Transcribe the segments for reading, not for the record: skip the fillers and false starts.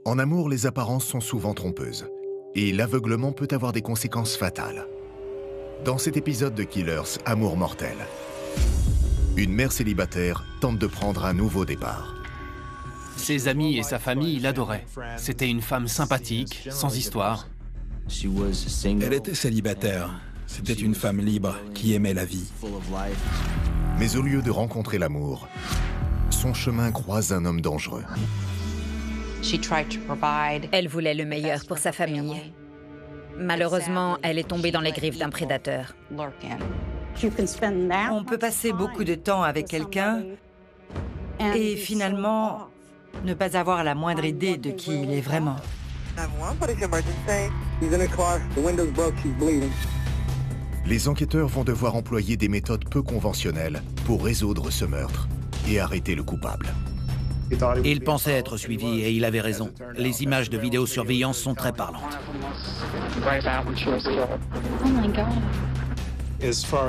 En amour, les apparences sont souvent trompeuses. Et l'aveuglement peut avoir des conséquences fatales. Dans cet épisode de Killers, Amour mortel, une mère célibataire tente de prendre un nouveau départ. Ses amis et sa famille l'adoraient. C'était une femme sympathique, sans histoire. Elle était célibataire. C'était une femme libre qui aimait la vie. Mais au lieu de rencontrer l'amour, son chemin croise un homme dangereux. Elle voulait le meilleur pour sa famille. Malheureusement, elle est tombée dans les griffes d'un prédateur. On peut passer beaucoup de temps avec quelqu'un et finalement ne pas avoir la moindre idée de qui il est vraiment. Les enquêteurs vont devoir employer des méthodes peu conventionnelles pour résoudre ce meurtre et arrêter le coupable. Il pensait être suivi et il avait raison. Les images de vidéosurveillance sont très parlantes.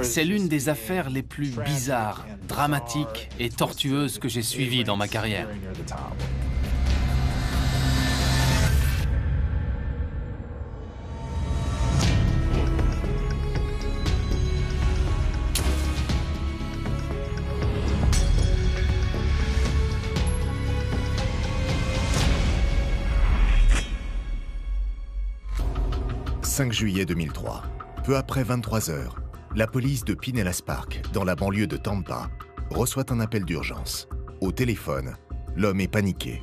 C'est l'une des affaires les plus bizarres, dramatiques et tortueuses que j'ai suivies dans ma carrière. « 5 juillet 2003, peu après 23 heures, la police de Pinellas Park, dans la banlieue de Tampa, reçoit un appel d'urgence. Au téléphone, l'homme est paniqué.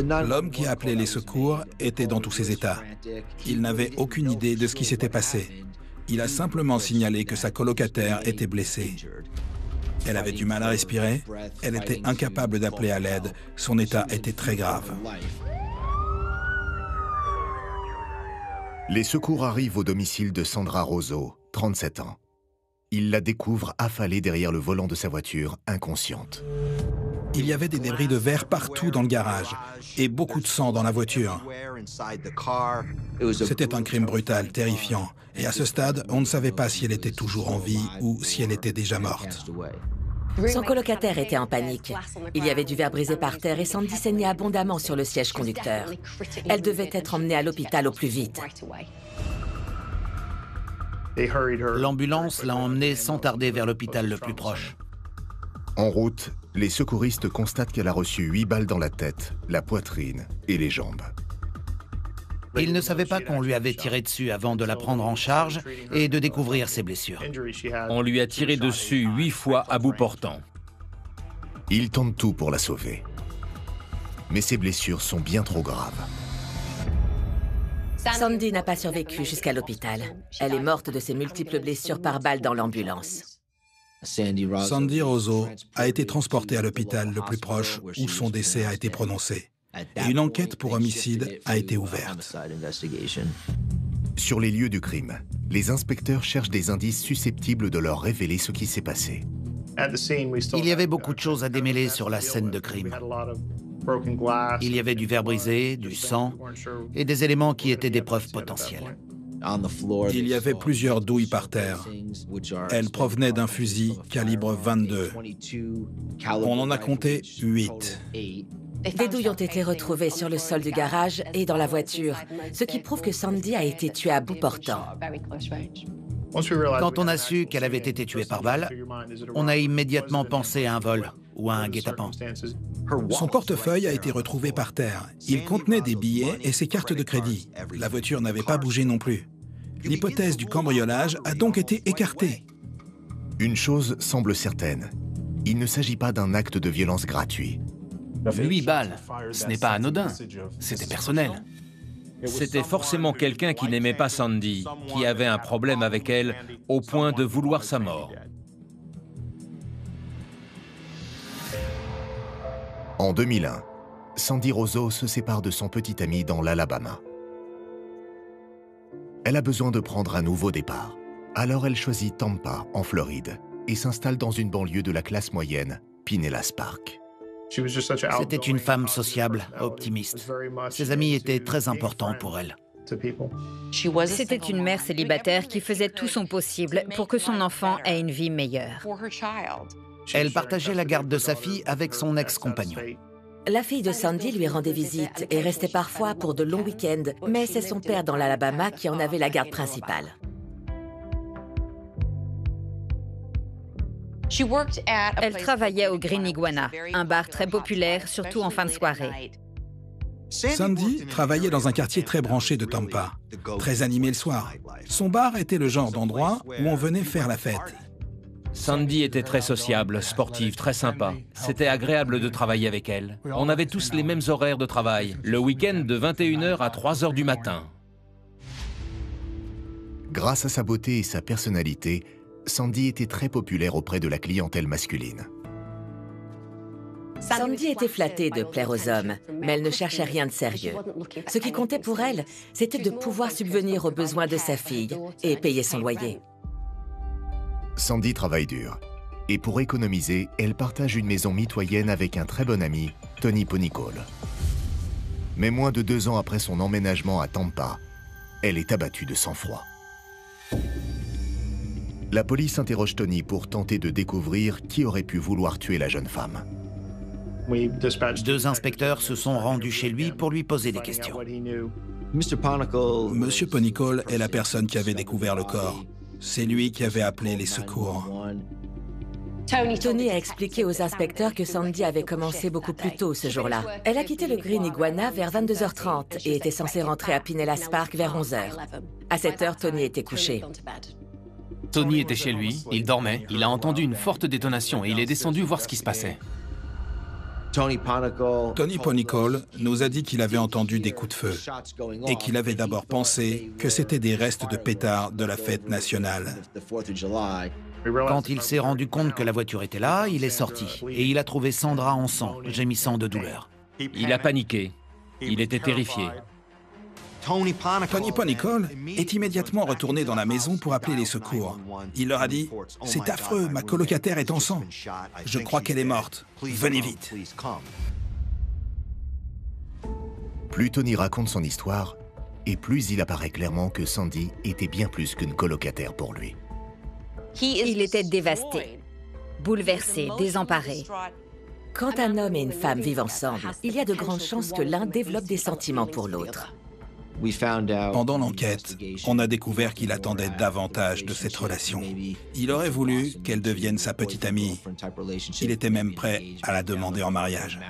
L'homme qui a appelé les secours était dans tous ses états. Il n'avait aucune idée de ce qui s'était passé. Il a simplement signalé que sa colocataire était blessée. Elle avait du mal à respirer, elle était incapable d'appeler à l'aide, son état était très grave. Les secours arrivent au domicile de Sandra Rosso, 37 ans. Ils la découvrent affalée derrière le volant de sa voiture, inconsciente. Il y avait des débris de verre partout dans le garage et beaucoup de sang dans la voiture. C'était un crime brutal, terrifiant. Et à ce stade, on ne savait pas si elle était toujours en vie ou si elle était déjà morte. Son colocataire était en panique. Il y avait du verre brisé par terre et Sandy saignait abondamment sur le siège conducteur. Elle devait être emmenée à l'hôpital au plus vite. L'ambulance l'a emmenée sans tarder vers l'hôpital le plus proche. En route, les secouristes constatent qu'elle a reçu 8 balles dans la tête, la poitrine et les jambes. Il ne savait pas qu'on lui avait tiré dessus avant de la prendre en charge et de découvrir ses blessures. On lui a tiré dessus 8 fois à bout portant. Ils tentent tout pour la sauver. Mais ses blessures sont bien trop graves. Sandy n'a pas survécu jusqu'à l'hôpital. Elle est morte de ses multiples blessures par balle dans l'ambulance. Sandy Rosso a été transportée à l'hôpital le plus proche où son décès a été prononcé. Et une enquête pour homicide a été ouverte. Sur les lieux du crime, les inspecteurs cherchent des indices susceptibles de leur révéler ce qui s'est passé. Il y avait beaucoup de choses à démêler sur la scène de crime. Il y avait du verre brisé, du sang et des éléments qui étaient des preuves potentielles. Il y avait plusieurs douilles par terre. Elles provenaient d'un fusil calibre 22. On en a compté 8. Des douilles ont été retrouvées sur le sol du garage et dans la voiture, ce qui prouve que Sandy a été tuée à bout portant. Quand on a su qu'elle avait été tuée par balle, on a immédiatement pensé à un vol ou à un guet-apens. Son portefeuille a été retrouvé par terre. Il contenait des billets et ses cartes de crédit. La voiture n'avait pas bougé non plus. L'hypothèse du cambriolage a donc été écartée. Une chose semble certaine. Il ne s'agit pas d'un acte de violence gratuit. 8 balles, ce n'est pas anodin, c'était personnel. C'était forcément quelqu'un qui n'aimait pas Sandy, qui avait un problème avec elle au point de vouloir sa mort. En 2001, Sandy Rosso se sépare de son petit ami dans l'Alabama. Elle a besoin de prendre un nouveau départ. Alors elle choisit Tampa, en Floride, et s'installe dans une banlieue de la classe moyenne, Pinellas Park. C'était une femme sociable, optimiste. Ses amis étaient très importants pour elle. C'était une mère célibataire qui faisait tout son possible pour que son enfant ait une vie meilleure. Elle partageait la garde de sa fille avec son ex-compagnon. La fille de Sandy lui rendait visite et restait parfois pour de longs week-ends, mais c'est son père dans l'Alabama qui en avait la garde principale. Elle travaillait au Green Iguana, un bar très populaire, surtout en fin de soirée. Sandy travaillait dans un quartier très branché de Tampa, très animé le soir. Son bar était le genre d'endroit où on venait faire la fête. Sandy était très sociable, sportive, très sympa. C'était agréable de travailler avec elle. On avait tous les mêmes horaires de travail, le week-end de 21h à 3h du matin. Grâce à sa beauté et sa personnalité, Sandy était très populaire auprès de la clientèle masculine. Sandy était flattée de plaire aux hommes, mais elle ne cherchait rien de sérieux. Ce qui comptait pour elle, c'était de pouvoir subvenir aux besoins de sa fille et payer son loyer. Sandy travaille dur. Et pour économiser, elle partage une maison mitoyenne avec un très bon ami, Tony Ponicall. Mais moins de 2 ans après son emménagement à Tampa, elle est abattue de sang-froid. La police interroge Tony pour tenter de découvrir qui aurait pu vouloir tuer la jeune femme. 2 inspecteurs se sont rendus chez lui pour lui poser des questions. Monsieur Ponicall est la personne qui avait découvert le corps. C'est lui qui avait appelé les secours. Tony a expliqué aux inspecteurs que Sandy avait commencé beaucoup plus tôt ce jour-là. Elle a quitté le Green Iguana vers 22h30 et était censée rentrer à Pinellas Park vers 11h. À cette heure, Tony était couché. Tony était chez lui, il dormait, il a entendu une forte détonation et il est descendu voir ce qui se passait. Tony Ponicall nous a dit qu'il avait entendu des coups de feu et qu'il avait d'abord pensé que c'était des restes de pétards de la fête nationale. Quand il s'est rendu compte que la voiture était là, il est sorti et il a trouvé Sandra en sang, gémissant de douleur. Il a paniqué. Il était terrifié. Tony Ponicall est immédiatement retourné dans la maison pour appeler les secours. Il leur a dit « C'est affreux, ma colocataire est en sang. Je crois qu'elle est morte. Venez vite. » Plus Tony raconte son histoire, et plus il apparaît clairement que Sandy était bien plus qu'une colocataire pour lui. Il était dévasté, bouleversé, désemparé. Quand un homme et une femme vivent ensemble, il y a de grandes chances que l'un développe des sentiments pour l'autre. Pendant l'enquête, on a découvert qu'il attendait davantage de cette relation. Il aurait voulu qu'elle devienne sa petite amie. Il était même prêt à la demander en mariage.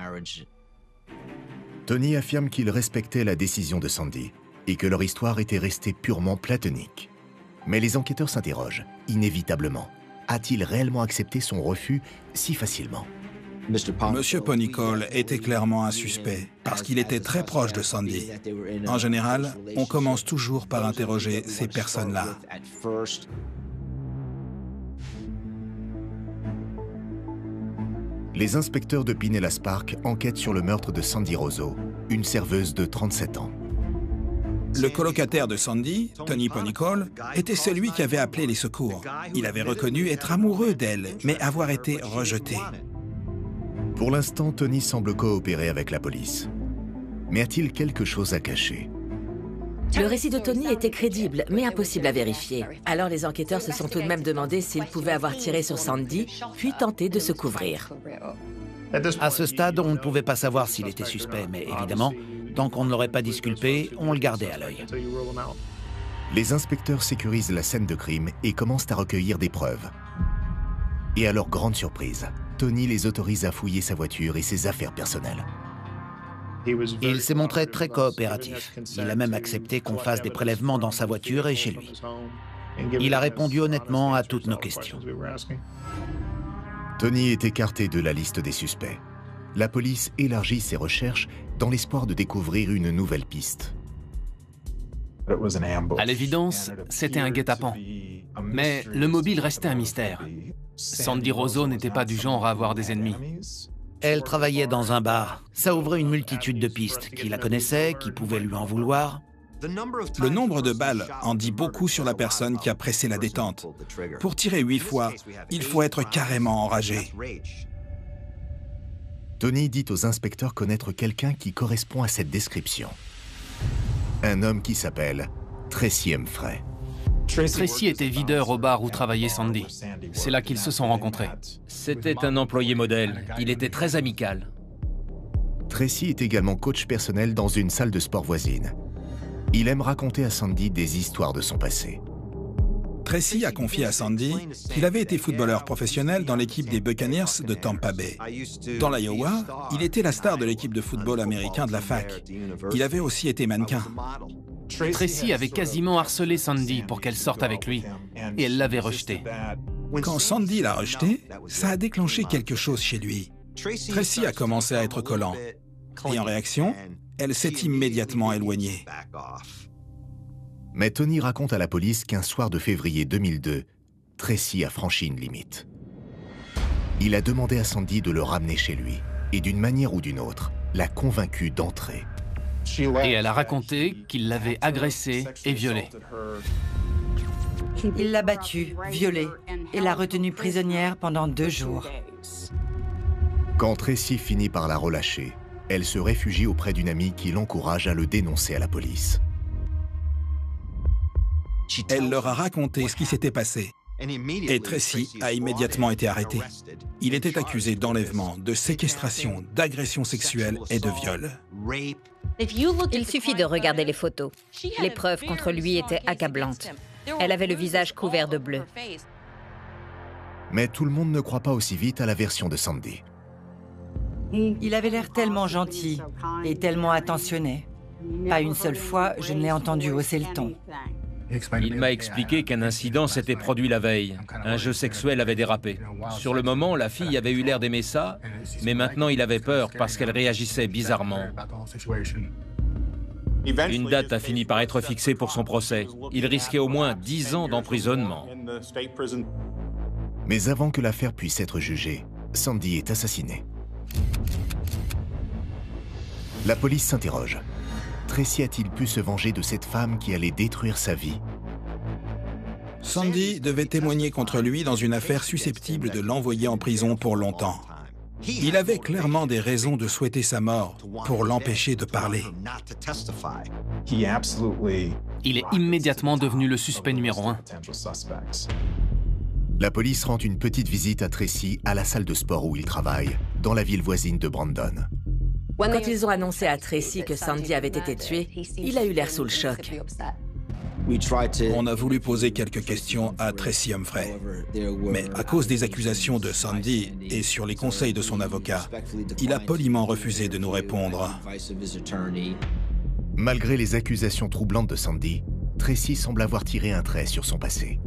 Tony affirme qu'il respectait la décision de Sandy et que leur histoire était restée purement platonique. Mais les enquêteurs s'interrogent, inévitablement. A-t-il réellement accepté son refus si facilement ? Monsieur Ponicall était clairement un suspect, parce qu'il était très proche de Sandy. En général, on commence toujours par interroger ces personnes-là. Les inspecteurs de Pinellas Park enquêtent sur le meurtre de Sandy Roseau, une serveuse de 37 ans. Le colocataire de Sandy, Tony Ponicall, était celui qui avait appelé les secours. Il avait reconnu être amoureux d'elle, mais avoir été rejeté. Pour l'instant, Tony semble coopérer avec la police. Mais a-t-il quelque chose à cacher ? Le récit de Tony était crédible, mais impossible à vérifier. Alors les enquêteurs se sont tout de même demandé s'ils pouvaient avoir tiré sur Sandy, puis tenté de se couvrir. À ce stade, on ne pouvait pas savoir s'il était suspect, mais évidemment, tant qu'on ne l'aurait pas disculpé, on le gardait à l'œil. Les inspecteurs sécurisent la scène de crime et commencent à recueillir des preuves. Et à leur grande surprise, Tony les autorise à fouiller sa voiture et ses affaires personnelles. Il s'est montré très coopératif. Il a même accepté qu'on fasse des prélèvements dans sa voiture et chez lui. Il a répondu honnêtement à toutes nos questions. Tony est écarté de la liste des suspects. La police élargit ses recherches dans l'espoir de découvrir une nouvelle piste. À l'évidence, c'était un guet-apens. Mais le mobile restait un mystère. Sandy Roseau n'était pas du genre à avoir des ennemis. Elle travaillait dans un bar. Ça ouvrait une multitude de pistes. Qui la connaissait, qui pouvait lui en vouloir. Le nombre de balles en dit beaucoup sur la personne qui a pressé la détente. Pour tirer 8 fois, il faut être carrément enragé. Tony dit aux inspecteurs connaître quelqu'un qui correspond à cette description. un homme qui s'appelle Tracy Humphrey. Tracy était videur au bar où travaillait Sandy. C'est là qu'ils se sont rencontrés. C'était un employé modèle. Il était très amical. Tracy est également coach personnel dans une salle de sport voisine. Il aime raconter à Sandy des histoires de son passé. Tracy a confié à Sandy qu'il avait été footballeur professionnel dans l'équipe des Buccaneers de Tampa Bay. Dans l'Iowa, il était la star de l'équipe de football américain de la fac. Il avait aussi été mannequin. Tracy avait quasiment harcelé Sandy pour qu'elle sorte avec lui, et elle l'avait rejeté. Quand Sandy l'a rejeté, ça a déclenché quelque chose chez lui. Tracy a commencé à être collant. Et en réaction, elle s'est immédiatement éloignée. Mais Tony raconte à la police qu'un soir de février 2002, Tracy a franchi une limite. Il a demandé à Sandy de le ramener chez lui, et d'une manière ou d'une autre, l'a convaincu d'entrer. Et elle a raconté qu'il l'avait agressée et violée. Il l'a battue, violée et l'a retenue prisonnière pendant 2 jours. Quand Tracy finit par la relâcher, elle se réfugie auprès d'une amie qui l'encourage à le dénoncer à la police. Elle leur a raconté ce qui s'était passé. Et Tracy a immédiatement été arrêté. Il était accusé d'enlèvement, de séquestration, d'agression sexuelle et de viol. Il suffit de regarder les photos. Les preuves contre lui étaient accablantes. Elle avait le visage couvert de bleu. Mais tout le monde ne croit pas aussi vite à la version de Sandy. Il avait l'air tellement gentil et tellement attentionné. Pas une seule fois, je ne l'ai entendu hausser le ton. Il m'a expliqué qu'un incident s'était produit la veille. Un jeu sexuel avait dérapé. Sur le moment, la fille avait eu l'air d'aimer ça, mais maintenant il avait peur parce qu'elle réagissait bizarrement. Une date a fini par être fixée pour son procès. Il risquait au moins 10 ans d'emprisonnement. Mais avant que l'affaire puisse être jugée, Sandy est assassinée. La police s'interroge. Tracy a-t-il pu se venger de cette femme qui allait détruire sa vie? Sandy devait témoigner contre lui dans une affaire susceptible de l'envoyer en prison pour longtemps. Il avait clairement des raisons de souhaiter sa mort pour l'empêcher de parler. Il est immédiatement devenu le suspect numéro 1. La police rend une petite visite à Tracy à la salle de sport où il travaille, dans la ville voisine de Brandon. Quand ils ont annoncé à Tracy que Sandy avait été tuée, il a eu l'air sous le choc. On a voulu poser quelques questions à Tracy Humphrey, mais à cause des accusations de Sandy et sur les conseils de son avocat, il a poliment refusé de nous répondre. Malgré les accusations troublantes de Sandy, Tracy semble avoir tiré un trait sur son passé.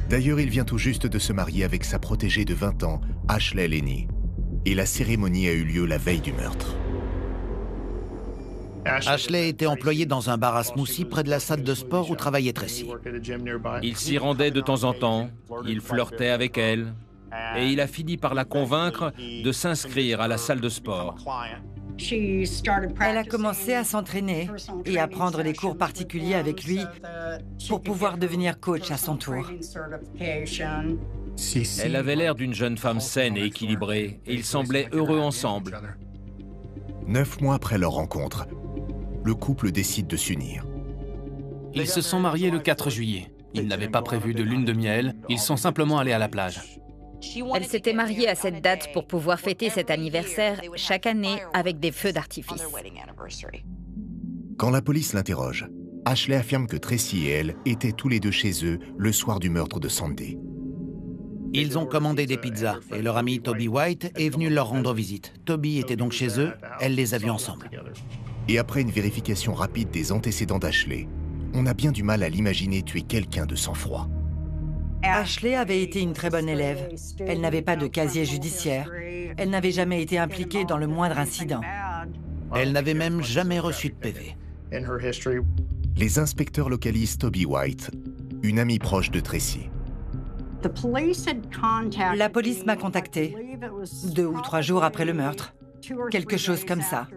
D'ailleurs, il vient tout juste de se marier avec sa protégée de 20 ans, Ashley Lenny, et la cérémonie a eu lieu la veille du meurtre. Ashley était employée dans un bar à smoothie près de la salle de sport où travaillait Tracy. Il s'y rendait de temps en temps, il flirtait avec elle, et il a fini par la convaincre de s'inscrire à la salle de sport. Elle a commencé à s'entraîner et à prendre des cours particuliers avec lui pour pouvoir devenir coach à son tour. Elle avait l'air d'une jeune femme saine et équilibrée, et ils semblaient heureux ensemble. 9 mois après leur rencontre, le couple décide de s'unir. Ils se sont mariés le 4 juillet. Ils n'avaient pas prévu de lune de miel, ils sont simplement allés à la plage. Elle s'était mariée à cette date pour pouvoir fêter cet anniversaire chaque année avec des feux d'artifice. Quand la police l'interroge, Ashley affirme que Tracy et elle étaient tous les deux chez eux le soir du meurtre de Sandy. Ils ont commandé des pizzas et leur ami Toby White est venu leur rendre visite. Toby était donc chez eux, elle les a vus ensemble. Et après une vérification rapide des antécédents d'Ashley, on a bien du mal à l'imaginer tuer quelqu'un de sang-froid. Ashley avait été une très bonne élève. Elle n'avait pas de casier judiciaire. Elle n'avait jamais été impliquée dans le moindre incident. Elle n'avait même jamais reçu de PV. Les inspecteurs localisent Toby White, une amie proche de Tracy. La police m'a contacté 2 ou 3 jours après le meurtre. Quelque chose comme ça.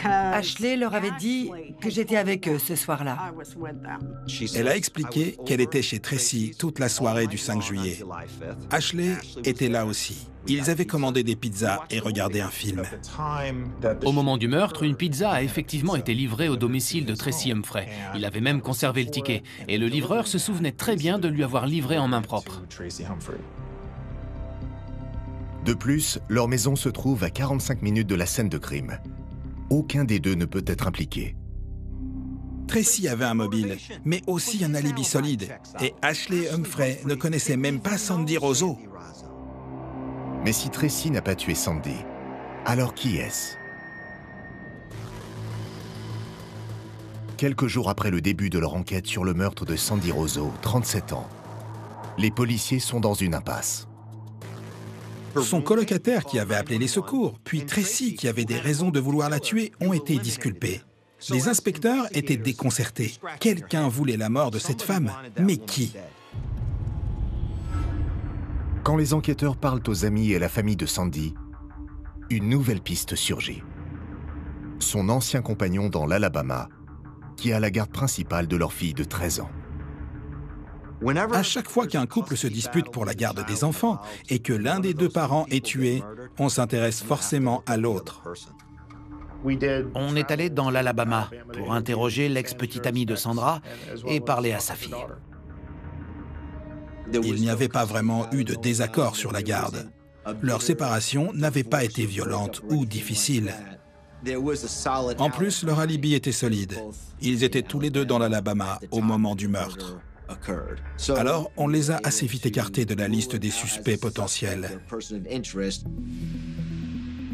Ashley leur avait dit que j'étais avec eux ce soir-là. Elle a expliqué qu'elle était chez Tracy toute la soirée du 5 juillet. Ashley était là aussi. Ils avaient commandé des pizzas et regardé un film. Au moment du meurtre, une pizza a effectivement été livrée au domicile de Tracy Humphrey. Il avait même conservé le ticket. Et le livreur se souvenait très bien de lui avoir livré en main propre. De plus, leur maison se trouve à 45 minutes de la scène de crime. Aucun des deux ne peut être impliqué. Tracy avait un mobile, mais aussi un alibi solide. Et Ashley Humphrey ne connaissait même pas Sandy Roseau. Mais si Tracy n'a pas tué Sandy, alors qui est-ce? Quelques jours après le début de leur enquête sur le meurtre de Sandy Roseau, 37 ans, les policiers sont dans une impasse. Son colocataire qui avait appelé les secours, puis Tracy qui avait des raisons de vouloir la tuer, ont été disculpés. Les inspecteurs étaient déconcertés. Quelqu'un voulait la mort de cette femme, mais qui? Quand les enquêteurs parlent aux amis et à la famille de Sandy, une nouvelle piste surgit. Son ancien compagnon dans l'Alabama, qui a la garde principale de leur fille de 13 ans. À chaque fois qu'un couple se dispute pour la garde des enfants et que l'un des deux parents est tué, on s'intéresse forcément à l'autre. On est allé dans l'Alabama pour interroger l'ex-petite amie de Sandra et parler à sa fille. Il n'y avait pas vraiment eu de désaccord sur la garde. Leur séparation n'avait pas été violente ou difficile. En plus, leur alibi était solide. Ils étaient tous les deux dans l'Alabama au moment du meurtre. Alors, on les a assez vite écartés de la liste des suspects potentiels.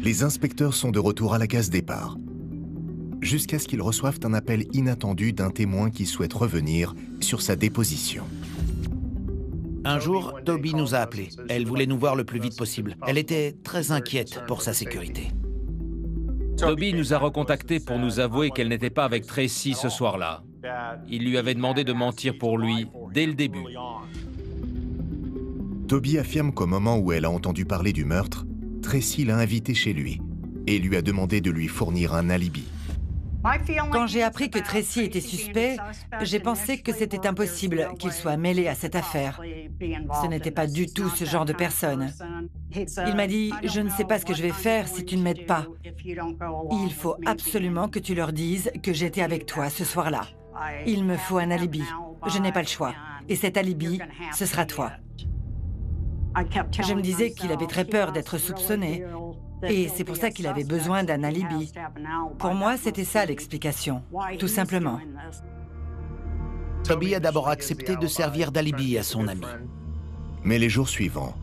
Les inspecteurs sont de retour à la case départ, jusqu'à ce qu'ils reçoivent un appel inattendu d'un témoin qui souhaite revenir sur sa déposition. Un jour, Toby nous a appelés. Elle voulait nous voir le plus vite possible. Elle était très inquiète pour sa sécurité. Toby nous a recontactés pour nous avouer qu'elle n'était pas avec Tracy ce soir-là. Il lui avait demandé de mentir pour lui dès le début. Toby affirme qu'au moment où elle a entendu parler du meurtre, Tracy l'a invité chez lui et lui a demandé de lui fournir un alibi. Quand j'ai appris que Tracy était suspect, j'ai pensé que c'était impossible qu'il soit mêlé à cette affaire. Ce n'était pas du tout ce genre de personne. Il m'a dit « Je ne sais pas ce que je vais faire si tu ne m'aides pas. Il faut absolument que tu leur dises que j'étais avec toi ce soir-là. Il me faut un alibi. Je n'ai pas le choix. Et cet alibi, ce sera toi. » Je me disais qu'il avait très peur d'être soupçonné. Et c'est pour ça qu'il avait besoin d'un alibi. Pour moi, c'était ça l'explication, tout simplement. Toby a d'abord accepté de servir d'alibi à son ami. Mais les jours suivants,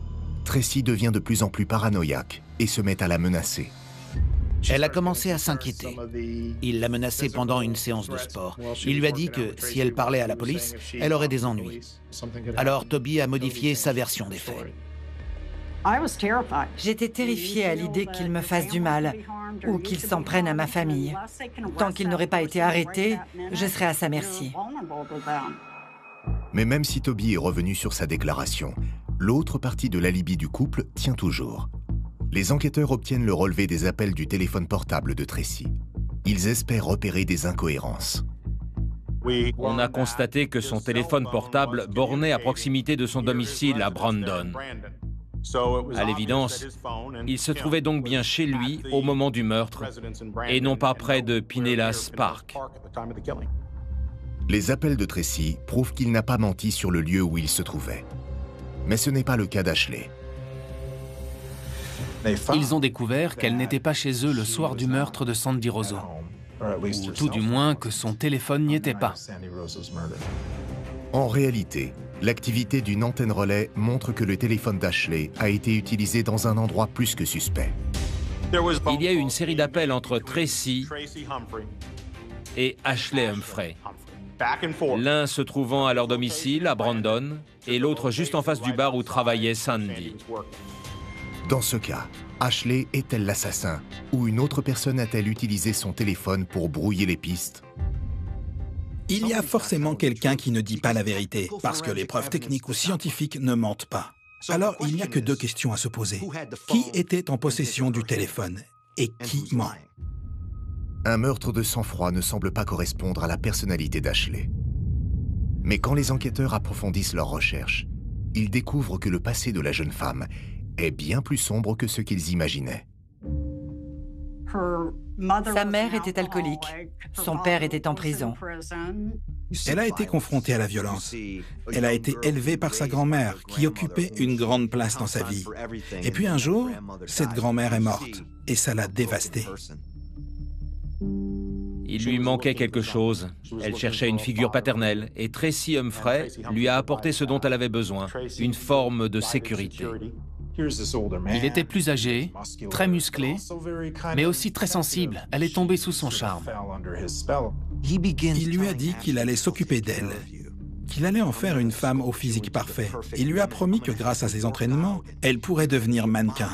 Tracy devient de plus en plus paranoïaque et se met à la menacer. Elle a commencé à s'inquiéter. Il l'a menacée pendant une séance de sport. Il lui a dit que si elle parlait à la police, elle aurait des ennuis. Alors Toby a modifié sa version des faits. J'étais terrifiée à l'idée qu'il me fasse du mal ou qu'il s'en prenne à ma famille. Tant qu'il n'aurait pas été arrêté, je serais à sa merci. Mais même si Toby est revenu sur sa déclaration, l'autre partie de l'alibi du couple tient toujours. Les enquêteurs obtiennent le relevé des appels du téléphone portable de Tracy. Ils espèrent repérer des incohérences. On a constaté que son téléphone portable bornait à proximité de son domicile à Brandon. À l'évidence, il se trouvait donc bien chez lui au moment du meurtre et non pas près de Pinellas Park. Les appels de Tracy prouvent qu'il n'a pas menti sur le lieu où il se trouvait. Mais ce n'est pas le cas d'Ashley. Ils ont découvert qu'elle n'était pas chez eux le soir du meurtre de Sandy Roseau. Ou tout du moins que son téléphone n'y était pas. En réalité, l'activité d'une antenne relais montre que le téléphone d'Ashley a été utilisé dans un endroit plus que suspect. Il y a eu une série d'appels entre Tracy et Ashley Humphrey. L'un se trouvant à leur domicile, à Brandon, et l'autre juste en face du bar où travaillait Sandy. Dans ce cas, Ashley est-elle l'assassin ou une autre personne a-t-elle utilisé son téléphone pour brouiller les pistes? Il y a forcément quelqu'un qui ne dit pas la vérité, parce que les preuves techniques ou scientifiques ne mentent pas. Alors, il n'y a que deux questions à se poser. Qui était en possession du téléphone et qui ment? Un meurtre de sang-froid ne semble pas correspondre à la personnalité d'Ashley. Mais quand les enquêteurs approfondissent leurs recherches, ils découvrent que le passé de la jeune femme est bien plus sombre que ce qu'ils imaginaient. Sa mère était alcoolique. Son père était en prison. Elle a été confrontée à la violence. Elle a été élevée par sa grand-mère, qui occupait une grande place dans sa vie. Et puis un jour, cette grand-mère est morte, et ça l'a dévastée. Il lui manquait quelque chose. Elle cherchait une figure paternelle, et Tracy Humphrey lui a apporté ce dont elle avait besoin, une forme de sécurité. Il était plus âgé, très musclé, mais aussi très sensible. Elle est tombée sous son charme. Il lui a dit qu'il allait s'occuper d'elle, qu'il allait en faire une femme au physique parfait. Il lui a promis que grâce à ses entraînements, elle pourrait devenir mannequin.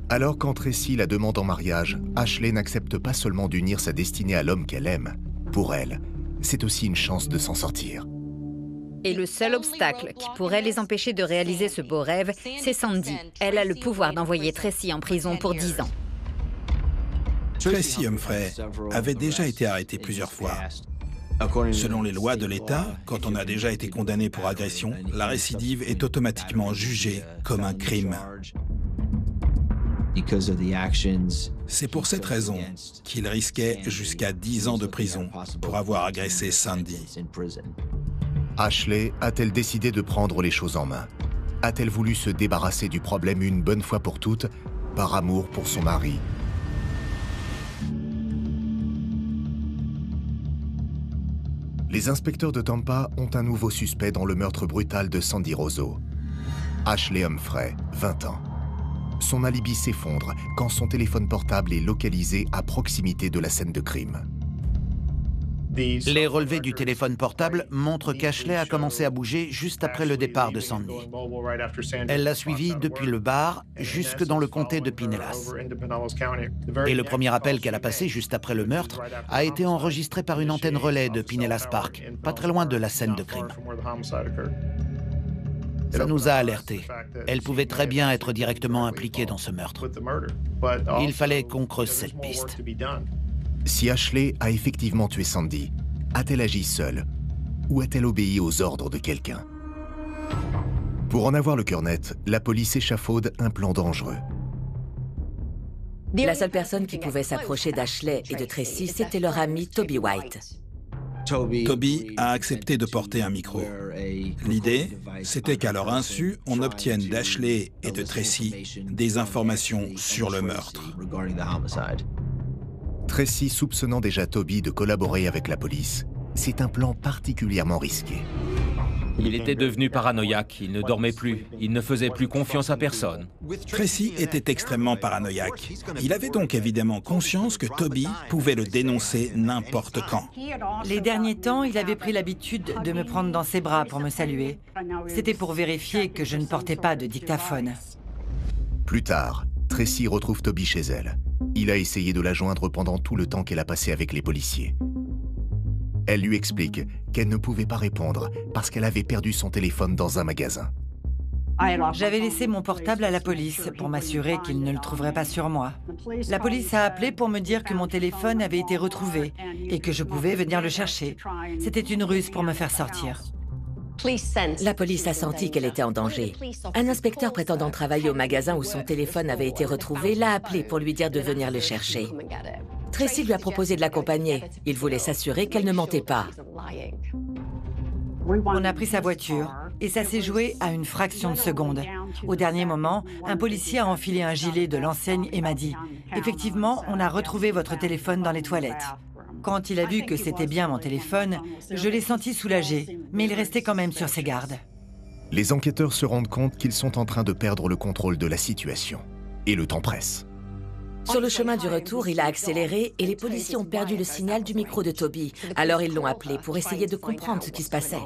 Alors quand Tracy la demande en mariage, Ashley n'accepte pas seulement d'unir sa destinée à l'homme qu'elle aime. Pour elle, c'est aussi une chance de s'en sortir. Et le seul obstacle qui pourrait les empêcher de réaliser ce beau rêve, c'est Sandy. Elle a le pouvoir d'envoyer Tracy en prison pour 10 ans. Tracy Humphrey avait déjà été arrêtée plusieurs fois. Selon les lois de l'État, quand on a déjà été condamné pour agression, la récidive est automatiquement jugée comme un crime. C'est pour cette raison qu'il risquait jusqu'à 10 ans de prison pour avoir agressé Sandy. Ashley a-t-elle décidé de prendre les choses en main? A-t-elle voulu se débarrasser du problème une bonne fois pour toutes, par amour pour son mari? Les inspecteurs de Tampa ont un nouveau suspect dans le meurtre brutal de Sandy Roseau. Ashley Humphrey, 20 ans. Son alibi s'effondre quand son téléphone portable est localisé à proximité de la scène de crime. Les relevés du téléphone portable montrent qu'Ashley a commencé à bouger juste après le départ de Sandy. Elle l'a suivi depuis le bar jusque dans le comté de Pinellas. Et le premier appel qu'elle a passé juste après le meurtre a été enregistré par une antenne relais de Pinellas Park, pas très loin de la scène de crime. Ça nous a alertés. Elle pouvait très bien être directement impliquée dans ce meurtre. Il fallait qu'on creuse cette piste. Si Ashley a effectivement tué Sandy, a-t-elle agi seule ou a-t-elle obéi aux ordres de quelqu'un? Pour en avoir le cœur net, la police échafaude un plan dangereux. La seule personne qui pouvait s'approcher d'Ashley et de Tracy, c'était leur ami Toby White. Toby a accepté de porter un micro. L'idée, c'était qu'à leur insu, on obtienne d'Ashley et de Tracy des informations sur le meurtre. Tracy soupçonnant déjà Toby de collaborer avec la police, c'est un plan particulièrement risqué. Il était devenu paranoïaque, il ne dormait plus, il ne faisait plus confiance à personne. Tracy était extrêmement paranoïaque. Il avait donc évidemment conscience que Toby pouvait le dénoncer n'importe quand. Les derniers temps, il avait pris l'habitude de me prendre dans ses bras pour me saluer. C'était pour vérifier que je ne portais pas de dictaphone. Plus tard, Tracy retrouve Toby chez elle. Il a essayé de la joindre pendant tout le temps qu'elle a passé avec les policiers. Elle lui explique qu'elle ne pouvait pas répondre parce qu'elle avait perdu son téléphone dans un magasin. J'avais laissé mon portable à la police pour m'assurer qu'ils ne le trouveraient pas sur moi. La police a appelé pour me dire que mon téléphone avait été retrouvé et que je pouvais venir le chercher. C'était une ruse pour me faire sortir. La police a senti qu'elle était en danger. Un inspecteur prétendant travailler au magasin où son téléphone avait été retrouvé l'a appelé pour lui dire de venir le chercher. Tracy lui a proposé de l'accompagner. Il voulait s'assurer qu'elle ne mentait pas. On a pris sa voiture et ça s'est joué à une fraction de seconde. Au dernier moment, un policier a enfilé un gilet de l'enseigne et m'a dit « Effectivement, on a retrouvé votre téléphone dans les toilettes ». Quand il a vu que c'était bien mon téléphone, je l'ai senti soulagé, mais il restait quand même sur ses gardes. Les enquêteurs se rendent compte qu'ils sont en train de perdre le contrôle de la situation. Et le temps presse. Sur le chemin du retour, il a accéléré et les policiers ont perdu le signal du micro de Toby. Alors ils l'ont appelé pour essayer de comprendre ce qui se passait.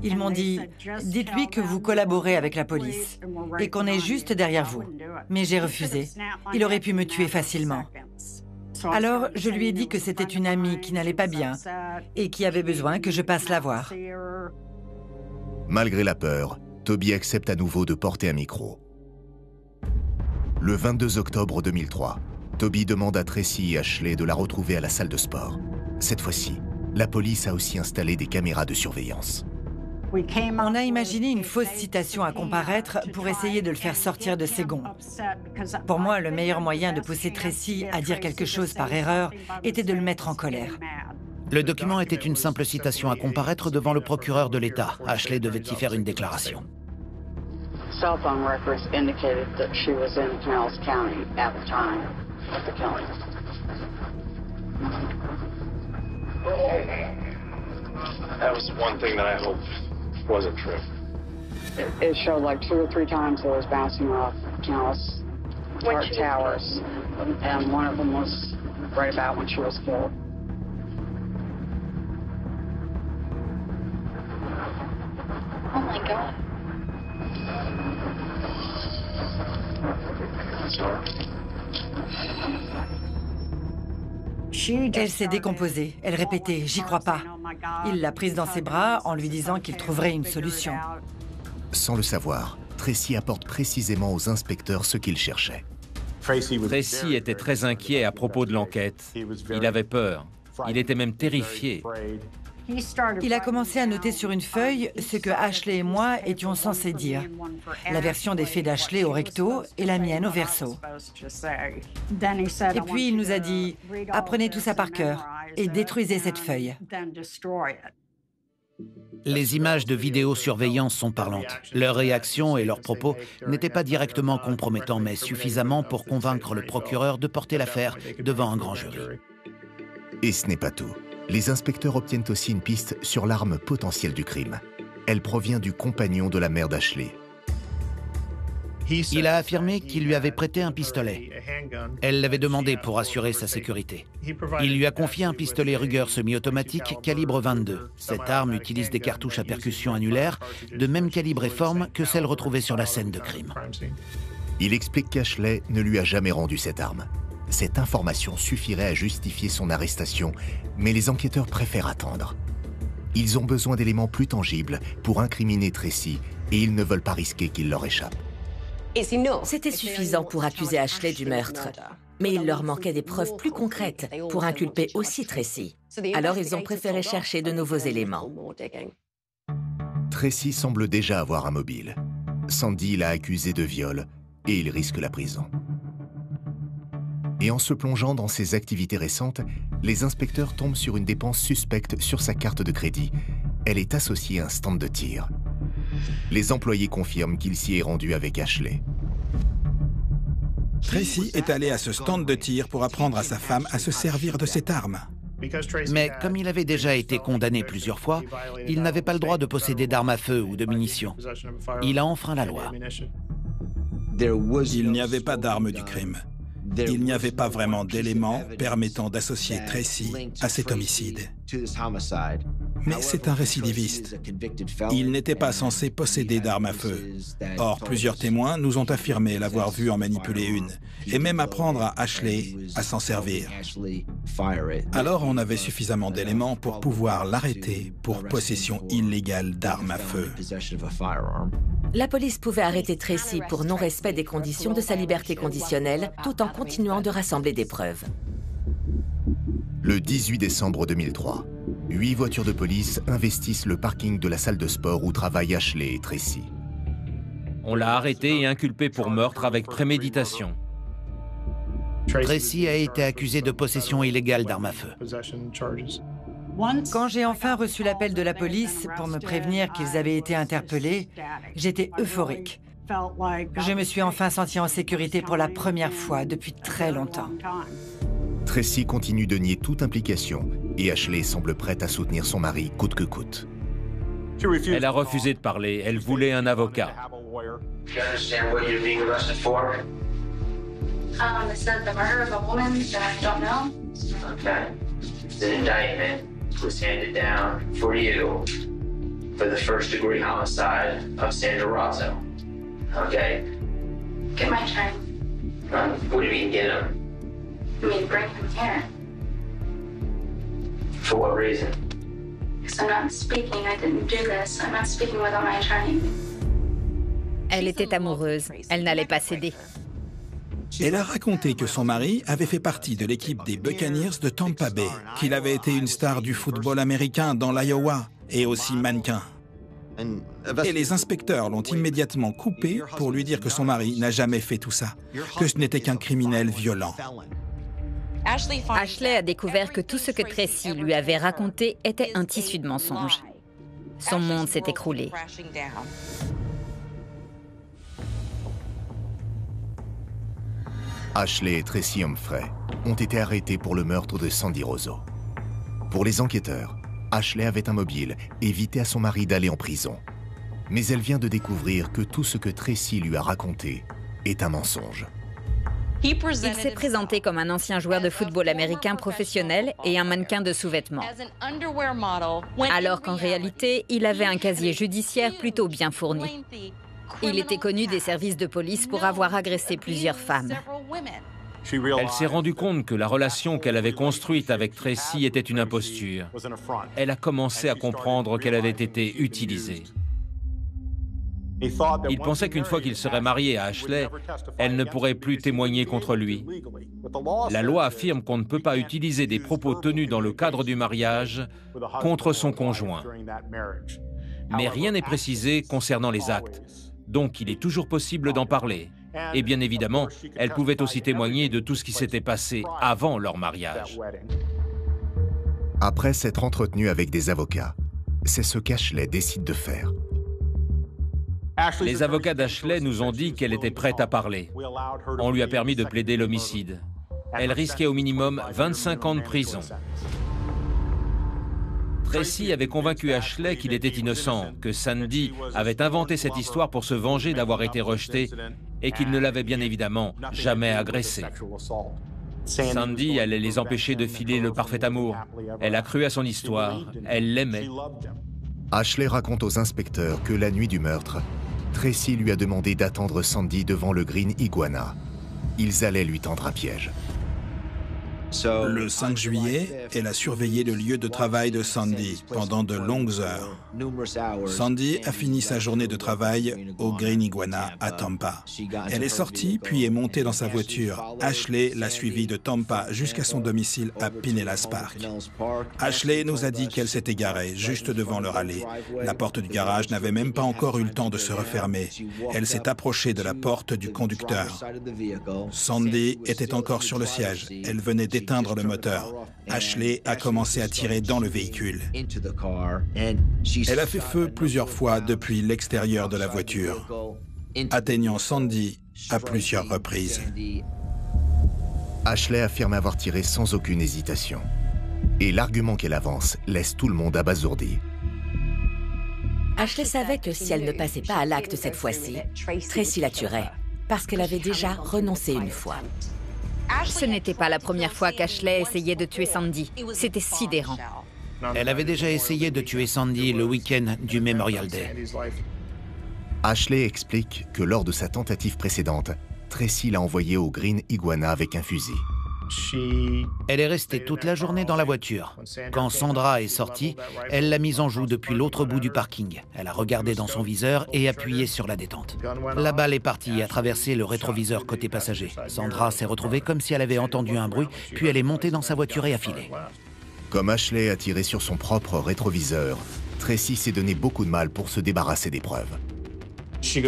Ils m'ont dit « Dites-lui que vous collaborez avec la police et qu'on est juste derrière vous. » Mais j'ai refusé. Il aurait pu me tuer facilement. Alors, je lui ai dit que c'était une amie qui n'allait pas bien et qui avait besoin que je passe la voir. Malgré la peur, Toby accepte à nouveau de porter un micro. Le 22 octobre 2003, Toby demande à Tracy et Ashley de la retrouver à la salle de sport. Cette fois-ci, la police a aussi installé des caméras de surveillance. On a imaginé une fausse citation à comparaître pour essayer de le faire sortir de ses gonds. Pour moi, le meilleur moyen de pousser Tracy à dire quelque chose par erreur était de le mettre en colère. Le document était une simple citation à comparaître devant le procureur de l'État. Ashley devait y faire une déclaration. Cell phone records indicated that she was in Pinellas County at the time of the killing. That was one thing that I hoped wasn't true. It showed like 2 or 3 times it was bouncing off Pinellas Park towers, and one of them was right about when she was killed. Oh my God. Elle s'est décomposée. Elle répétait « J'y crois pas ». Il l'a prise dans ses bras en lui disant qu'il trouverait une solution. Sans le savoir, Tracy apporte précisément aux inspecteurs ce qu'ils cherchaient. Tracy était très inquiet à propos de l'enquête. Il avait peur. Il était même terrifié. Il a commencé à noter sur une feuille ce que Ashley et moi étions censés dire. La version des faits d'Ashley au recto et la mienne au verso. Et puis il nous a dit « Apprenez tout ça par cœur et détruisez cette feuille ». Les images de vidéosurveillance sont parlantes. Leurs réactions et leurs propos n'étaient pas directement compromettants, mais suffisamment pour convaincre le procureur de porter l'affaire devant un grand jury. Et ce n'est pas tout. Les inspecteurs obtiennent aussi une piste sur l'arme potentielle du crime. Elle provient du compagnon de la mère d'Ashley. Il a affirmé qu'il lui avait prêté un pistolet. Elle l'avait demandé pour assurer sa sécurité. Il lui a confié un pistolet Ruger semi-automatique calibre 22. Cette arme utilise des cartouches à percussion annulaire de même calibre et forme que celles retrouvées sur la scène de crime. Il explique qu'Ashley ne lui a jamais rendu cette arme. Cette information suffirait à justifier son arrestation, mais les enquêteurs préfèrent attendre. Ils ont besoin d'éléments plus tangibles pour incriminer Tracy et ils ne veulent pas risquer qu'il leur échappe. C'était suffisant pour accuser Ashley du meurtre. Mais il leur manquait des preuves plus concrètes pour inculper aussi Tracy. Alors ils ont préféré chercher de nouveaux éléments. Tracy semble déjà avoir un mobile. Sandy l'a accusé de viol et il risque la prison. Et en se plongeant dans ses activités récentes, les inspecteurs tombent sur une dépense suspecte sur sa carte de crédit. Elle est associée à un stand de tir. Les employés confirment qu'il s'y est rendu avec Ashley. Tracy est allé à ce stand de tir pour apprendre à sa femme à se servir de cette arme. Mais comme il avait déjà été condamné plusieurs fois, il n'avait pas le droit de posséder d'armes à feu ou de munitions. Il a enfreint la loi. Il n'y avait pas d'arme du crime. Il n'y avait pas vraiment d'éléments permettant d'associer Tracy à cet homicide. Mais c'est un récidiviste. Il n'était pas censé posséder d'armes à feu. Or, plusieurs témoins nous ont affirmé l'avoir vu en manipuler une, et même apprendre à Ashley à s'en servir. Alors, on avait suffisamment d'éléments pour pouvoir l'arrêter pour possession illégale d'armes à feu. La police pouvait arrêter Tracy pour non-respect des conditions de sa liberté conditionnelle, tout en continuant de rassembler des preuves. Le 18 décembre 2003, 8 voitures de police investissent le parking de la salle de sport où travaillent Ashley et Tracy. On l'a arrêté et inculpé pour meurtre avec préméditation. Tracy a été accusé de possession illégale d'armes à feu. Quand j'ai enfin reçu l'appel de la police pour me prévenir qu'ils avaient été interpellés, j'étais euphorique. Je me suis enfin sentie en sécurité pour la première fois depuis très longtemps. Tracy continue de nier toute implication et Ashley semble prête à soutenir son mari coûte que coûte. Elle a refusé de parler. Elle voulait un avocat. It's the murder of a woman that I don't know. Okay. The indictment was handed down for you for the first-degree homicide of Sandra Rozzo. Okay? Get my attorney. What do you mean, get him? I mean, bring him here. For what reason? Because I'm not speaking. I didn't do this. I'm not speaking without my attorney. Elle était amoureuse. Elle n'allait pas céder. Elle a raconté que son mari avait fait partie de l'équipe des Buccaneers de Tampa Bay, qu'il avait été une star du football américain dans l'Iowa et aussi mannequin. Et les inspecteurs l'ont immédiatement coupé pour lui dire que son mari n'a jamais fait tout ça, que ce n'était qu'un criminel violent. Ashley a découvert que tout ce que Tracy lui avait raconté était un tissu de mensonges. Son monde s'est écroulé. Ashley et Tracy Humphrey ont été arrêtés pour le meurtre de Sandy Rosso. Pour les enquêteurs, Ashley avait un mobile, évitait à son mari d'aller en prison. Mais elle vient de découvrir que tout ce que Tracy lui a raconté est un mensonge. Il s'est présenté comme un ancien joueur de football américain professionnel et un mannequin de sous-vêtements. Alors qu'en réalité, il avait un casier judiciaire plutôt bien fourni. Il était connu des services de police pour avoir agressé plusieurs femmes. Elle s'est rendue compte que la relation qu'elle avait construite avec Tracy était une imposture. Elle a commencé à comprendre qu'elle avait été utilisée. Il pensait qu'une fois qu'il serait marié à Ashley, elle ne pourrait plus témoigner contre lui. La loi affirme qu'on ne peut pas utiliser des propos tenus dans le cadre du mariage contre son conjoint. Mais rien n'est précisé concernant les actes, donc il est toujours possible d'en parler. Et bien évidemment, elle pouvait aussi témoigner de tout ce qui s'était passé avant leur mariage. Après s'être entretenue avec des avocats, c'est ce qu'Ashley décide de faire. Les avocats d'Ashley nous ont dit qu'elle était prête à parler. On lui a permis de plaider l'homicide. Elle risquait au minimum 25 ans de prison. Tracy avait convaincu Ashley qu'il était innocent, que Sandy avait inventé cette histoire pour se venger d'avoir été rejetée et qu'il ne l'avait bien évidemment jamais agressée. Sandy allait les empêcher de filer le parfait amour. Elle a cru à son histoire, elle l'aimait. Ashley raconte aux inspecteurs que la nuit du meurtre, Tracy lui a demandé d'attendre Sandy devant le Green Iguana. Ils allaient lui tendre un piège. Le 5 juillet, elle a surveillé le lieu de travail de Sandy pendant de longues heures. Sandy a fini sa journée de travail au Green Iguana à Tampa. Elle est sortie puis est montée dans sa voiture. Ashley l'a suivie de Tampa jusqu'à son domicile à Pinellas Park. Ashley nous a dit qu'elle s'était garée juste devant leur allée. La porte du garage n'avait même pas encore eu le temps de se refermer. Elle s'est approchée de la porte du conducteur. Sandy était encore sur le siège. Elle venait d'éteindre le moteur. Ashley a commencé à tirer dans le véhicule. Elle a fait feu plusieurs fois depuis l'extérieur de la voiture, atteignant Sandy à plusieurs reprises. Ashley affirme avoir tiré sans aucune hésitation. Et l'argument qu'elle avance laisse tout le monde abasourdi. Ashley savait que si elle ne passait pas à l'acte cette fois-ci, Tracy la tuerait, parce qu'elle avait déjà renoncé une fois. Ce n'était pas la première fois qu'Ashley essayait de tuer Sandy. C'était sidérant. Elle avait déjà essayé de tuer Sandy le week-end du Memorial Day. Ashley explique que lors de sa tentative précédente, Tracy l'a envoyée au Green Iguana avec un fusil. Elle est restée toute la journée dans la voiture. Quand Sandra est sortie, elle l'a mise en joue depuis l'autre bout du parking. Elle a regardé dans son viseur et appuyé sur la détente. La balle est partie et a traversé le rétroviseur côté passager. Sandra s'est retrouvée comme si elle avait entendu un bruit, puis elle est montée dans sa voiture et a filé. Comme Ashley a tiré sur son propre rétroviseur, Tracy s'est donné beaucoup de mal pour se débarrasser des preuves.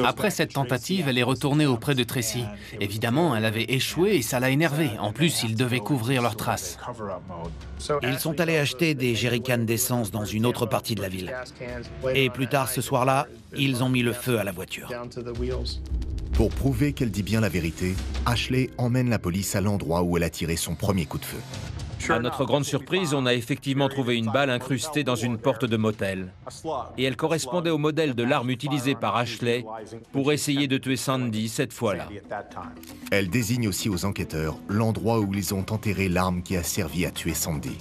Après cette tentative, elle est retournée auprès de Tracy. Évidemment, elle avait échoué et ça l'a énervée. En plus, ils devaient couvrir leurs traces. Ils sont allés acheter des jerrycans d'essence dans une autre partie de la ville. Et plus tard ce soir-là, ils ont mis le feu à la voiture. Pour prouver qu'elle dit bien la vérité, Ashley emmène la police à l'endroit où elle a tiré son premier coup de feu. À notre grande surprise, on a effectivement trouvé une balle incrustée dans une porte de motel. Et elle correspondait au modèle de l'arme utilisée par Ashley pour essayer de tuer Sandy cette fois-là. Elle désigne aussi aux enquêteurs l'endroit où ils ont enterré l'arme qui a servi à tuer Sandy.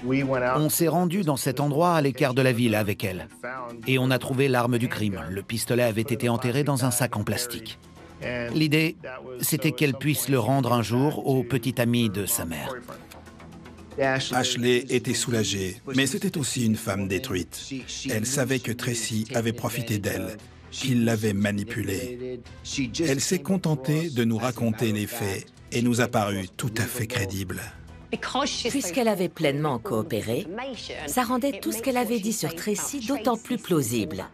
On s'est rendu dans cet endroit à l'écart de la ville avec elle. Et on a trouvé l'arme du crime. Le pistolet avait été enterré dans un sac en plastique. L'idée, c'était qu'elle puisse le rendre un jour au petit ami de sa mère. Ashley était soulagée, mais c'était aussi une femme détruite. Elle savait que Tracy avait profité d'elle. qu'il l'avait manipulée. Elle s'est contentée de nous raconter les faits et nous a paru tout à fait crédible. Puisqu'elle avait pleinement coopéré, ça rendait tout ce qu'elle avait dit sur Tracy d'autant plus plausible.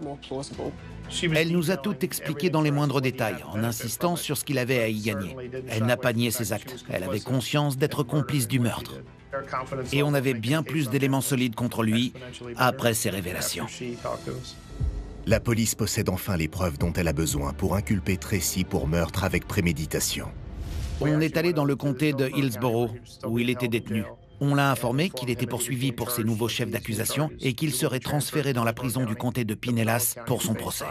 Elle nous a tout expliqué dans les moindres détails, en insistant sur ce qu'il avait à y gagner. Elle n'a pas nié ses actes. Elle avait conscience d'être complice du meurtre. Et on avait bien plus d'éléments solides contre lui après ces révélations. La police possède enfin les preuves dont elle a besoin pour inculper Tracy pour meurtre avec préméditation. On est allé dans le comté de Hillsborough, où il était détenu. On l'a informé qu'il était poursuivi pour ses nouveaux chefs d'accusation et qu'il serait transféré dans la prison du comté de Pinellas pour son procès.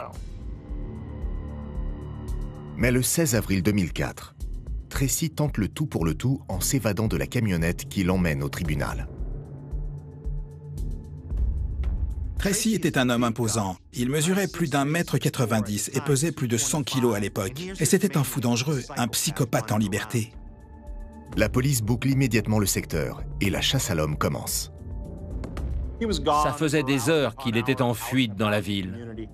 Mais le 16 avril 2004, Tracy tente le tout pour le tout en s'évadant de la camionnette qui l'emmène au tribunal. Tracy était un homme imposant. Il mesurait plus d'1,90 m et pesait plus de 100 kg à l'époque. Et c'était un fou dangereux, un psychopathe en liberté. La police boucle immédiatement le secteur et la chasse à l'homme commence. Ça faisait des heures qu'il était en fuite dans la ville.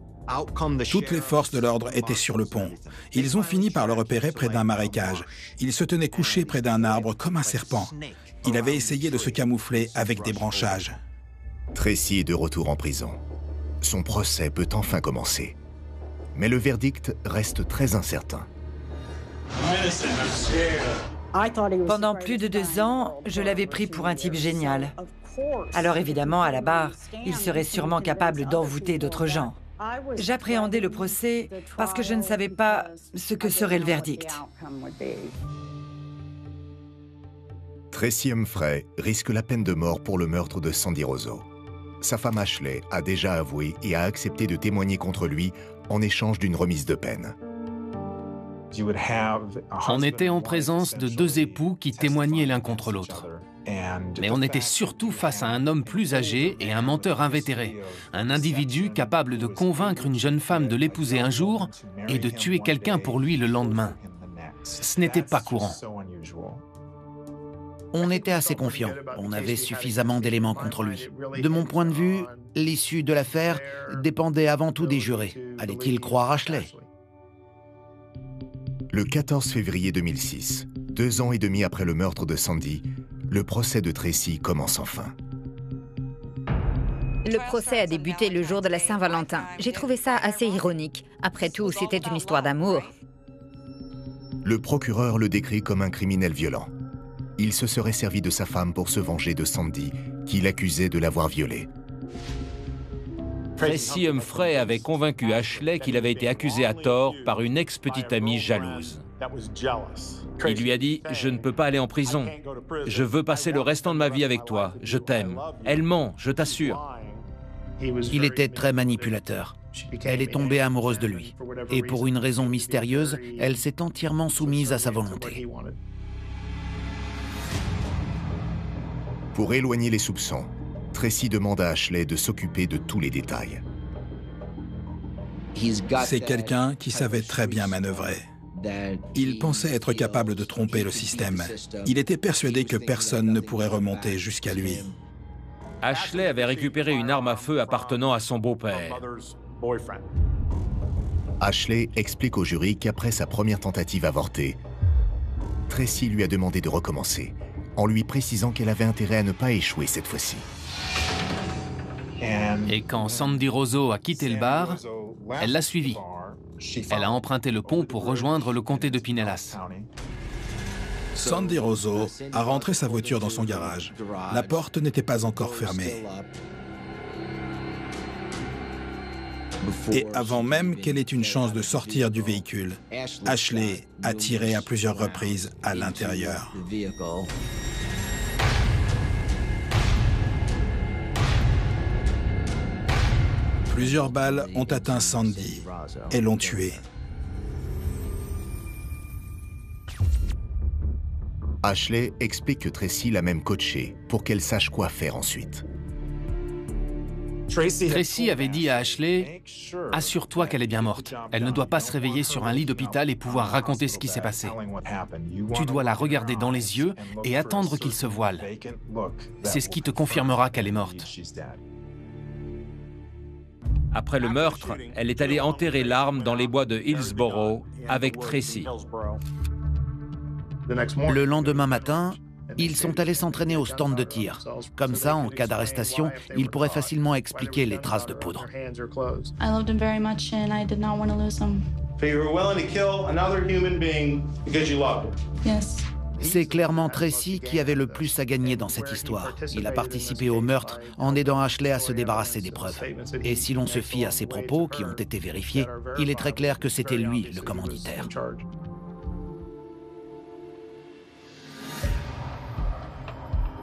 Toutes les forces de l'ordre étaient sur le pont. Ils ont fini par le repérer près d'un marécage. Il se tenait couché près d'un arbre comme un serpent. Il avait essayé de se camoufler avec des branchages. Tracy est de retour en prison. Son procès peut enfin commencer. Mais le verdict reste très incertain. Pendant plus de 2 ans, je l'avais pris pour un type génial. Alors évidemment, à la barre, il serait sûrement capable d'envoûter d'autres gens. J'appréhendais le procès parce que je ne savais pas ce que serait le verdict. Tracy Humphrey risque la peine de mort pour le meurtre de Sandy Roseau. Sa femme Ashley a déjà avoué et a accepté de témoigner contre lui en échange d'une remise de peine. On était en présence de 2 époux qui témoignaient l'un contre l'autre. Mais on était surtout face à un homme plus âgé et un menteur invétéré, un individu capable de convaincre une jeune femme de l'épouser un jour et de tuer quelqu'un pour lui le lendemain. Ce n'était pas courant. On était assez confiants. On avait suffisamment d'éléments contre lui. De mon point de vue, l'issue de l'affaire dépendait avant tout des jurés. Allait-il croire Ashley? Le 14 février 2006, 2 ans et demi après le meurtre de Sandy, le procès de Tracy commence enfin. Le procès a débuté le jour de la Saint-Valentin. J'ai trouvé ça assez ironique. Après tout, c'était une histoire d'amour. Le procureur le décrit comme un criminel violent. Il se serait servi de sa femme pour se venger de Sandy, qu'il accusait de l'avoir violée. Tracy Humphrey avait convaincu Ashley qu'il avait été accusé à tort par une ex-petite amie jalouse. Il lui a dit « Je ne peux pas aller en prison. Je veux passer le restant de ma vie avec toi. Je t'aime. » Elle ment, je t'assure. Il était très manipulateur. Elle est tombée amoureuse de lui. Et pour une raison mystérieuse, elle s'est entièrement soumise à sa volonté. Pour éloigner les soupçons, Tracy demande à Ashley de s'occuper de tous les détails. C'est quelqu'un qui savait très bien manœuvrer. Il pensait être capable de tromper le système. Il était persuadé que personne ne pourrait remonter jusqu'à lui. Ashley avait récupéré une arme à feu appartenant à son beau-père. Ashley explique au jury qu'après sa première tentative avortée, Tracy lui a demandé de recommencer, en lui précisant qu'elle avait intérêt à ne pas échouer cette fois-ci. Et quand Sandy Roseau a quitté le bar, elle l'a suivi. Elle a emprunté le pont pour rejoindre le comté de Pinellas. Sandy Roseau a rentré sa voiture dans son garage. La porte n'était pas encore fermée. Et avant même qu'elle ait une chance de sortir du véhicule, Ashley a tiré à plusieurs reprises à l'intérieur. Plusieurs balles ont atteint Sandy et l'ont tuée. Ashley explique que Tracy l'a même coachée pour qu'elle sache quoi faire ensuite. Tracy avait dit à Ashley « Assure-toi qu'elle est bien morte. Elle ne doit pas se réveiller sur un lit d'hôpital et pouvoir raconter ce qui s'est passé. Tu dois la regarder dans les yeux et attendre qu'il se voile. C'est ce qui te confirmera qu'elle est morte. » Après le meurtre, elle est allée enterrer l'arme dans les bois de Hillsborough avec Tracy. Le lendemain matin, ils sont allés s'entraîner au stand de tir. Comme ça, en cas d'arrestation, ils pourraient facilement expliquer les traces de poudre. I loved him very much and I did not want to lose him. So you were willing to kill another human being because you loved him? Yes. C'est clairement Tracy qui avait le plus à gagner dans cette histoire. Il a participé au meurtre en aidant Ashley à se débarrasser des preuves. Et si l'on se fie à ses propos, qui ont été vérifiés, il est très clair que c'était lui le commanditaire.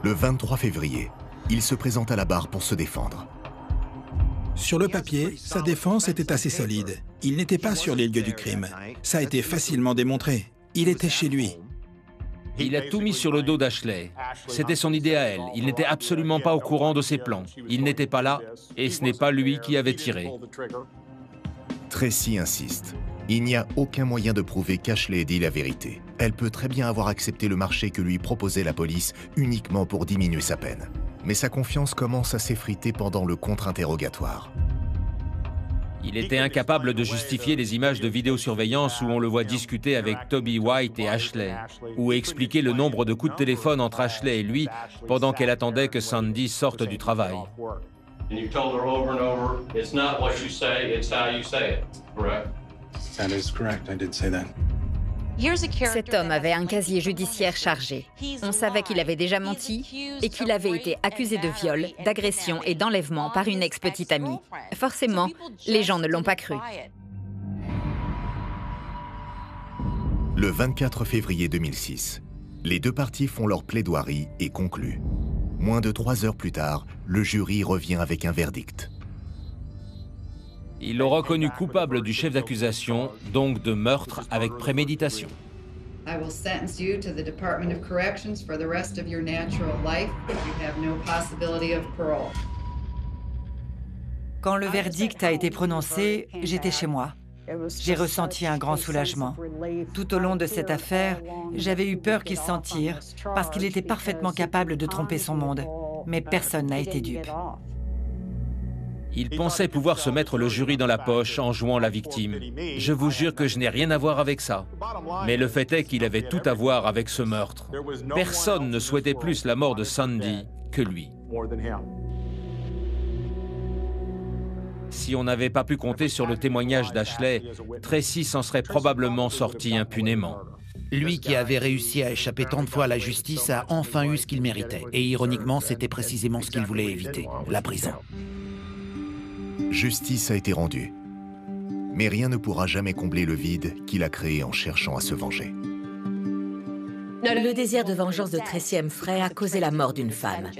Le 23 février, il se présente à la barre pour se défendre. Sur le papier, sa défense était assez solide. Il n'était pas sur les lieux du crime. Ça a été facilement démontré. Il était chez lui. Il a tout mis sur le dos d'Ashley. C'était son idée à elle. Il n'était absolument pas au courant de ses plans. Il n'était pas là, et ce n'est pas lui qui avait tiré. Tracy insiste. Il n'y a aucun moyen de prouver qu'Ashley ait dit la vérité. Elle peut très bien avoir accepté le marché que lui proposait la police uniquement pour diminuer sa peine. Mais sa confiance commence à s'effriter pendant le contre-interrogatoire. Il était incapable de justifier les images de vidéosurveillance où on le voit discuter avec Toby White et Ashley, ou expliquer le nombre de coups de téléphone entre Ashley et lui pendant qu'elle attendait que Sandy sorte du travail. Cet homme avait un casier judiciaire chargé. On savait qu'il avait déjà menti et qu'il avait été accusé de viol, d'agression et d'enlèvement par une ex-petite amie. Forcément, les gens ne l'ont pas cru. Le 24 février 2006, les deux parties font leur plaidoirie et concluent. Moins de 3 heures plus tard, le jury revient avec un verdict. Ils l'ont reconnu coupable du chef d'accusation, donc de meurtre avec préméditation. I will sentence you to the Department of Corrections for the rest of your natural life. You have no possibility of parole. Quand le verdict a été prononcé, j'étais chez moi. J'ai ressenti un grand soulagement. Tout au long de cette affaire, j'avais eu peur qu'il s'en tire parce qu'il était parfaitement capable de tromper son monde. Mais personne n'a été dupe. Il pensait pouvoir se mettre le jury dans la poche en jouant la victime. Je vous jure que je n'ai rien à voir avec ça. Mais le fait est qu'il avait tout à voir avec ce meurtre. Personne ne souhaitait plus la mort de Sandy que lui. Si on n'avait pas pu compter sur le témoignage d'Ashley, Tracy s'en serait probablement sorti impunément. Lui qui avait réussi à échapper tant de fois à la justice a enfin eu ce qu'il méritait. Et ironiquement, c'était précisément ce qu'il voulait éviter, la prison. Justice a été rendue. Mais rien ne pourra jamais combler le vide qu'il a créé en cherchant à se venger. Le désir de vengeance de Tracy Humphrey a causé la mort d'une femme.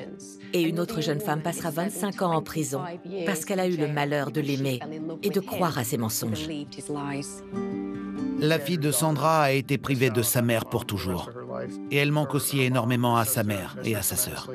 Et une autre jeune femme passera 25 ans en prison parce qu'elle a eu le malheur de l'aimer et de croire à ses mensonges. La fille de Sandra a été privée de sa mère pour toujours. Et elle manque aussi énormément à sa mère et à sa sœur.